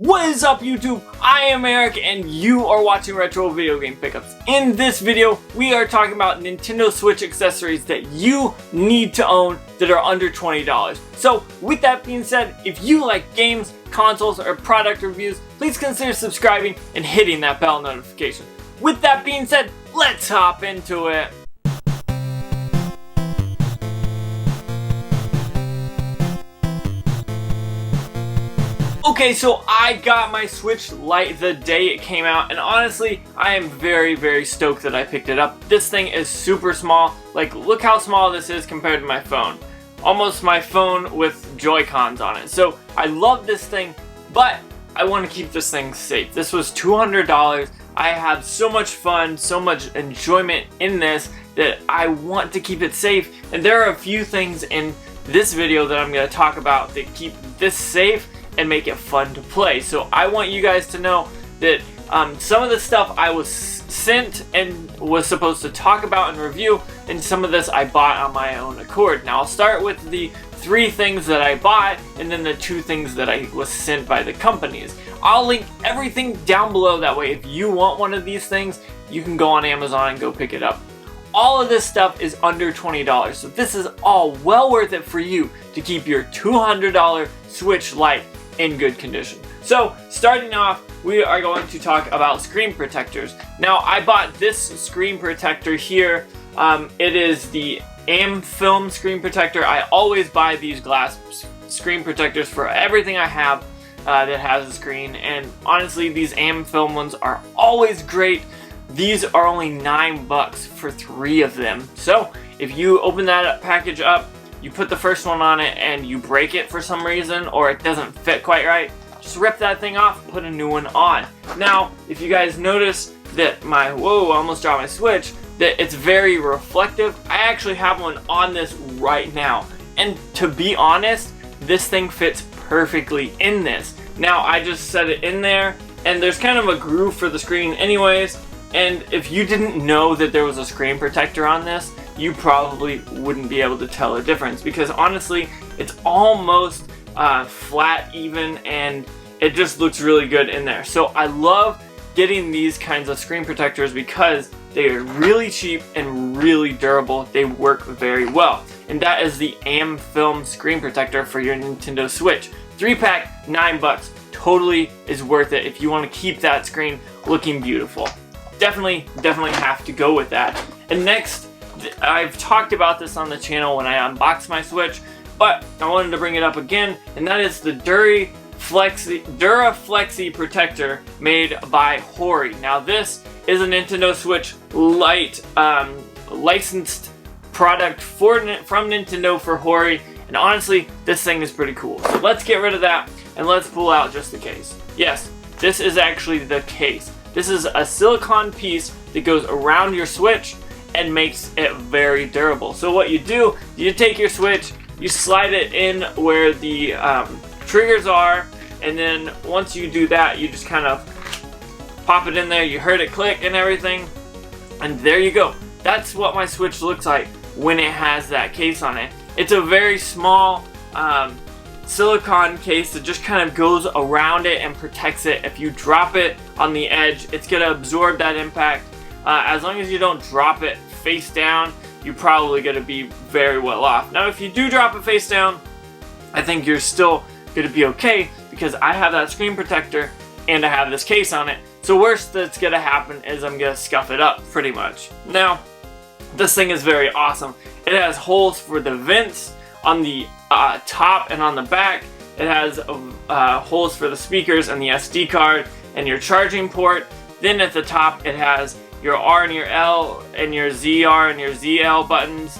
What is up, YouTube? I am Eric and you are watching Retro Video Game Pickups. In this video, we are talking about Nintendo Switch accessories that you need to own that are under $20. So with that being said, if you like games, consoles, or product reviews, please consider subscribing and hitting that bell notification. With that being said, let's hop into it. Okay, so I got my Switch Lite the day it came out, and honestly, I am very stoked that I picked it up. This thing is super small. Like, look how small this is compared to my phone. Almost my phone with Joy-Cons on it. So, I love this thing, but I want to keep this thing safe. This was $200. I have so much fun, so much enjoyment in this that I want to keep it safe. And there are a few things in this video that I'm going to talk about that keep this safe and make it fun to play. So I want you guys to know that some of the stuff I was sent and was supposed to talk about and review, and some of this I bought on my own accord. Now I'll start with the 3 things that I bought and then the 2 things that I was sent by the companies. I'll link everything down below, that way if you want one of these things, you can go on Amazon and go pick it up. All of this stuff is under $20, so this is all well worth it for you to keep your $200 Switch Lite in good condition. So starting off, we are going to talk about screen protectors. Now I bought this screen protector here. It is the film screen protector. I always buy these glass screen protectors for everything I have that has a screen, and honestly these film ones are always great. These are only $9 for 3 of them. So if you open that package up, you put the first one on it and you break it for some reason, or it doesn't fit quite right, just rip that thing off, put a new one on. Now, if you guys notice that I almost dropped my Switch, that it's very reflective, I actually have one on this right now. And to be honest, this thing fits perfectly in this. Now, I just set it in there, and there's kind of a groove for the screen anyways, and if you didn't know that there was a screen protector on this, you probably wouldn't be able to tell a difference, because honestly it's almost flat even, and it just looks really good in there. So I love getting these kinds of screen protectors because they are really cheap and really durable. They work very well, and that is the film screen protector for your Nintendo Switch. 3-pack, $9. Totally is worth it if you want to keep that screen looking beautiful. Definitely have to go with that. And next, I've talked about this on the channel when I unboxed my Switch, but I wanted to bring it up again, and that is the Duraflexi protector made by Hori. Now this is a Nintendo Switch Lite licensed product from Nintendo for Hori, and honestly this thing is pretty cool. So let's get rid of that and let's pull out just the case. Yes, this is actually the case. This is a silicone piece that goes around your Switch and makes it very durable. So what you do, you take your Switch, you slide it in where the triggers are, and then once you do that, you just kind of pop it in there. You heard it click and everything, and there you go. That's what my Switch looks like when it has that case on it. It's a very small silicone case that just kind of goes around it and protects it. If you drop it on the edge, it's gonna absorb that impact. As long as you don't drop it face down, you're probably going to be very well off. Now if you do drop it face down, I think you're still going to be okay, because I have that screen protector and I have this case on it. So worst that's going to happen is I'm going to scuff it up pretty much. Now this thing is very awesome. It has holes for the vents on the top and on the back. It has holes for the speakers and the SD card and your charging port. Then at the top it has your R and your L and your ZR and your ZL buttons.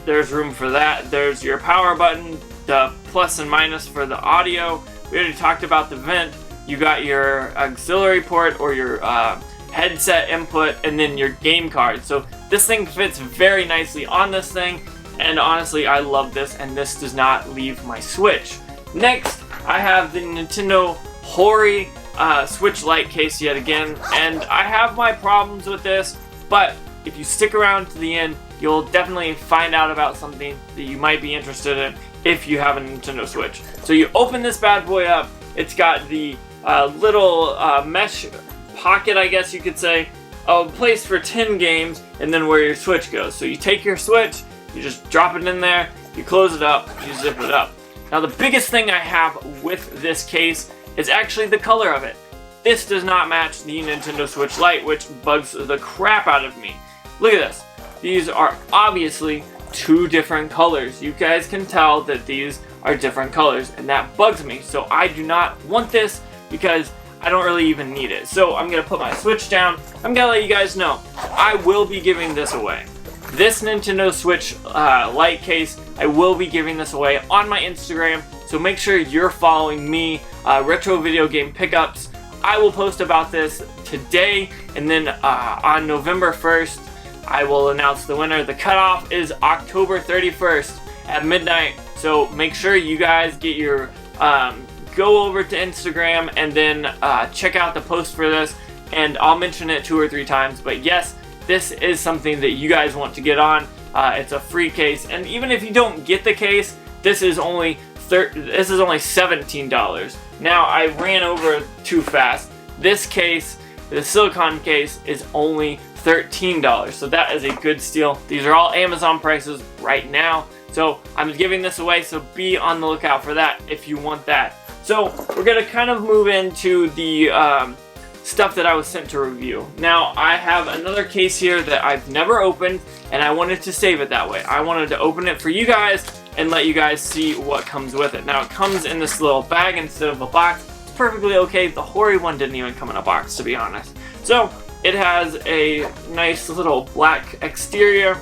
There's room for that. There's your power button, the plus and minus for the audio. We already talked about the vent. You got your auxiliary port or your headset input, and then your game card. So this thing fits very nicely on this thing, and honestly I love this, and this does not leave my Switch. Next, I have the Nintendo Hori Switch Lite case yet again, and I have my problems with this, but if you stick around to the end, you'll definitely find out about something that you might be interested in if you have a Nintendo Switch. So you open this bad boy up, it's got the little mesh pocket, I guess you could say, a place for 10 games, and then where your Switch goes. So you take your Switch, you just drop it in there, you close it up, you zip it up. Now the biggest thing I have with this case is actually the color of it. This does not match the Nintendo Switch Lite, which bugs the crap out of me. Look at this. These are obviously two different colors. You guys can tell that these are different colors, and that bugs me. So I do not want this because I don't really even need it. So I'm gonna put my Switch down. I'm gonna let you guys know I will be giving this away. This Nintendo Switch Lite case, I will be giving this away on my Instagram. So make sure you're following me, Retro Video Game Pickups. I will post about this today, and then on November 1st, I will announce the winner. The cutoff is October 31st at midnight. So make sure you guys get your go over to Instagram and then check out the post for this, and I'll mention it 2 or 3 times. But yes, this is something that you guys want to get on. It's a free case, and even if you don't get the case, this is only $17. Now I ran over too fast. This case, the silicone case, is only $13, so that is a good steal. These are all Amazon prices right now, so I'm giving this away, so be on the lookout for that if you want that. So we're gonna kind of move into the stuff that I was sent to review. Now I have another case here that I've never opened, and I wanted to save it that way. I wanted to open it for you guys and let you guys see what comes with it. Now it comes in this little bag instead of a box. It's perfectly okay. The Hori one didn't even come in a box, to be honest. So it has a nice little black exterior,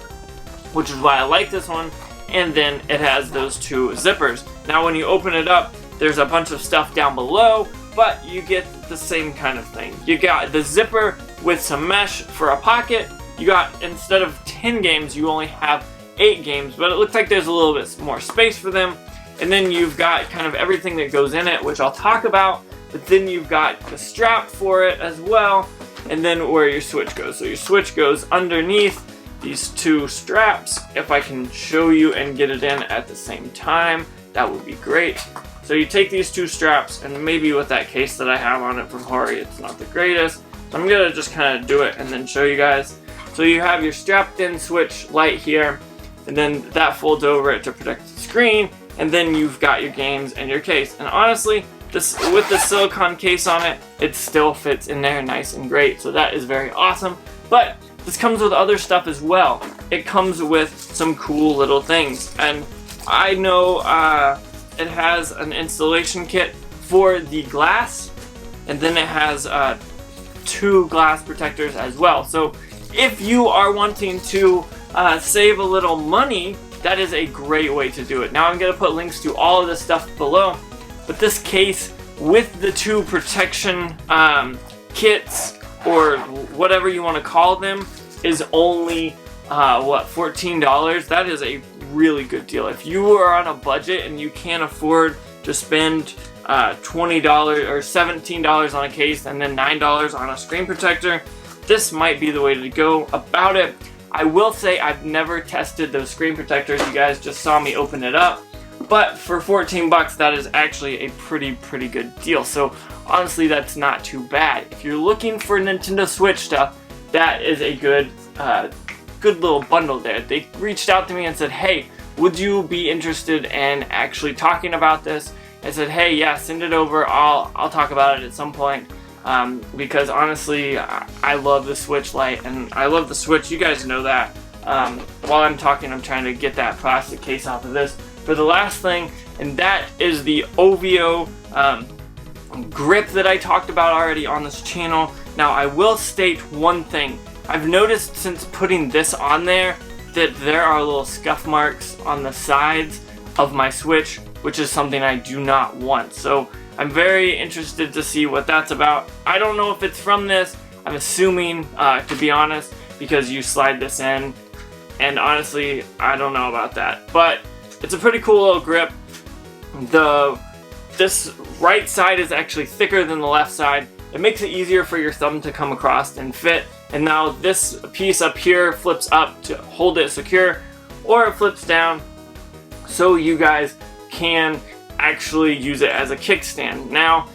which is why I like this one, and then it has those 2 zippers. Now when you open it up, there's a bunch of stuff down below, but you get the same kind of thing. You got the zipper with some mesh for a pocket. You got, instead of 10 games, you only have 8 games, but it looks like there's a little bit more space for them. And then you've got kind of everything that goes in it, which I'll talk about, but then you've got the strap for it as well, and then where your Switch goes. So your Switch goes underneath these 2 straps. If I can show you and get it in at the same time, that would be great. So you take these 2 straps, and maybe with that case that I have on it from Hori, it's not the greatest. So I'm gonna just kind of do it and then show you guys. So you have your strapped in Switch Lite here, and then that folds over it to protect the screen, and then you've got your games and your case. And honestly, this, with the silicone case on it, it still fits in there nice and great, so that is very awesome. But this comes with other stuff as well. It comes with some cool little things, and I know it has an installation kit for the glass, and then it has 2 glass protectors as well. So if you are wanting to save a little money, that is a great way to do it. Now I'm going to put links to all of this stuff below, but this case with the 2 protection kits, or whatever you want to call them, is only what, $14? That is a really good deal. If you are on a budget and you can't afford to spend $20 or $17 on a case and then $9 on a screen protector, this might be the way to go about it. I will say I've never tested those screen protectors. You guys just saw me open it up, but for 14 bucks, that is actually a pretty good deal. So honestly, that's not too bad. If you're looking for Nintendo Switch stuff, that is a good little bundle there. They reached out to me and said, hey, would you be interested in actually talking about this? I said, hey, yeah, send it over. I'll talk about it at some point. Because honestly, I love the Switch Lite, and I love the Switch. You guys know that. While I'm talking, I'm trying to get that plastic case off of this for the last thing, and that is the OVO grip that I talked about already on this channel. Now, I will state one thing. I've noticed since putting this on there that there are little scuff marks on the sides of my Switch, which is something I do not want. So I'm very interested to see what that's about. I don't know if it's from this. I'm assuming, to be honest, because you slide this in, and honestly, I don't know about that. But it's a pretty cool little grip. This right side is actually thicker than the left side. It makes it easier for your thumb to come across and fit. And now this piece up here flips up to hold it secure, or it flips down so you guys can actually use it as a kickstand. Now,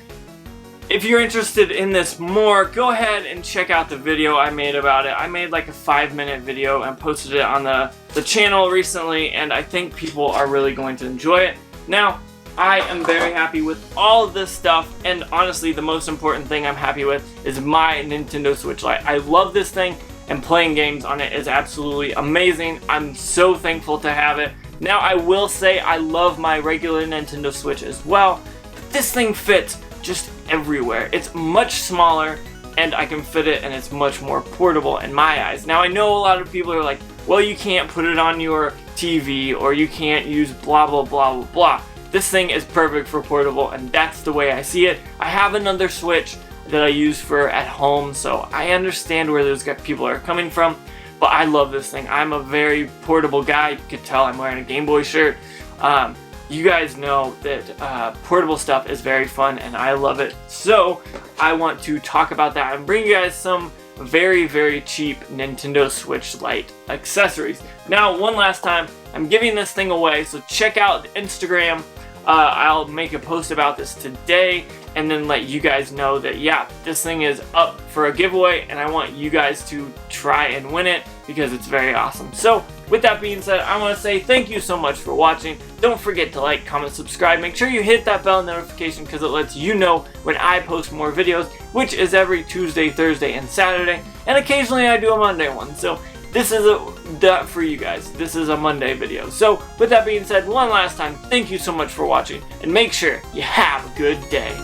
if you're interested in this more, go ahead and check out the video I made about it. I made like a 5-minute video and posted it on the channel recently, and I think people are really going to enjoy it. Now, I am very happy with all of this stuff, and honestly, the most important thing I'm happy with is my Nintendo Switch Lite. I love this thing, and playing games on it is absolutely amazing. I'm so thankful to have it. Now, I will say I love my regular Nintendo Switch as well, but this thing fits just everywhere. It's much smaller, and I can fit it, and it's much more portable in my eyes. Now, I know a lot of people are like, well, you can't put it on your TV, or you can't use blah blah blah blah blah. This thing is perfect for portable, and that's the way I see it. I have another Switch that I use for at home, so I understand where those people are coming from, but I love this thing. I'm a very portable guy. You can tell I'm wearing a Gameboy shirt. You guys know that portable stuff is very fun, and I love it. So I want to talk about that and bring you guys some very, very cheap Nintendo Switch Lite accessories. Now, one last time, I'm giving this thing away, so check out Instagram. I'll make a post about this today and then let you guys know that, yeah, this thing is up for a giveaway, and I want you guys to try and win it because it's very awesome. So, with that being said, I want to say thank you so much for watching. Don't forget to like, comment, subscribe. Make sure you hit that bell notification because it lets you know when I post more videos, which is every Tuesday, Thursday, and Saturday, and occasionally I do a Monday one. So, this is that for you guys. This is a Monday video. So, with that being said, one last time, thank you so much for watching, and make sure you have a good day.